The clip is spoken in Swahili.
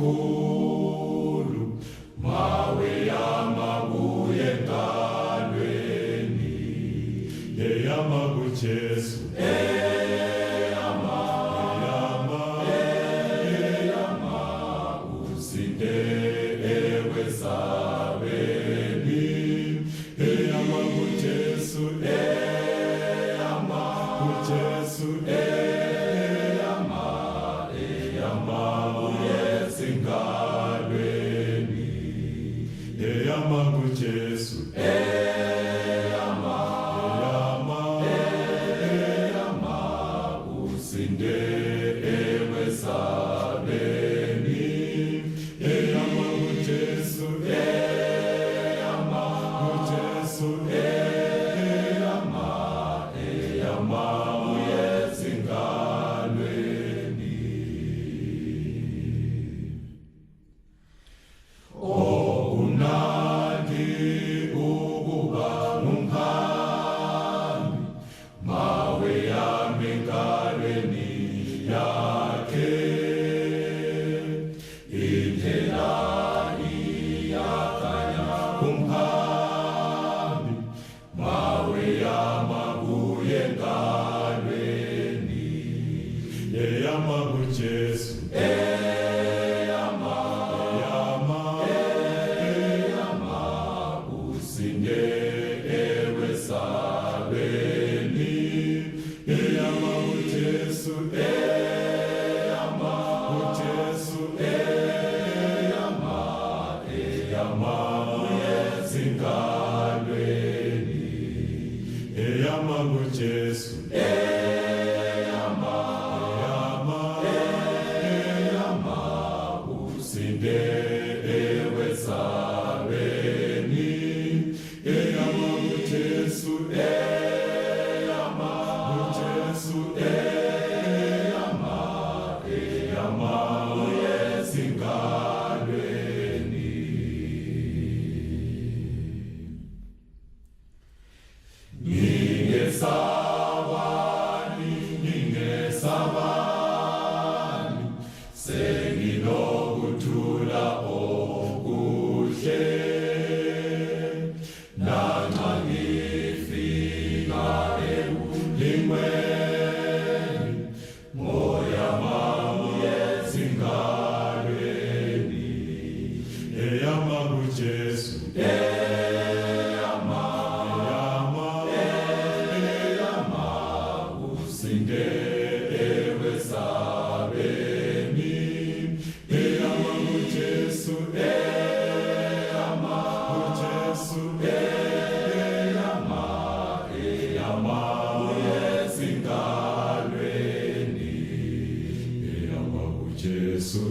ezinkulu, mawe yamabuye engalweni, eyama kuJesu, eyama usinde ewesabeni, eyama kuJesu, eyama kuJesu, eyama uyezingalweni, eyama kuJesu, eyama usinde ewesabeni, eyama kuJesu, eyama kuJesu, eyama uyezingalweni. Unandi ukuba ngumhambi, mawe yami engalweni yakhe, indlela iyakhanya kumhambi, mawe yamabuye engalweni, eyama kuJesu, usinde ewesabeni, eyama kuJesu, eyama kuJesu, eyama uyezingalweni, eyama kuJesu, eyama usinde ewesabeni, eyama kuJesu, eyama kuJesu, eyama uyezingalweni. Ningesabani, sengilokuthula okuhle, nanxa ngifika ebulingweni, moya wami uyezingalweni, eyama kuJesu, usinde ewesabeni, eyama kuJesu, eyama kuJesu, eyama uyezingalweni, eyama kuJesu,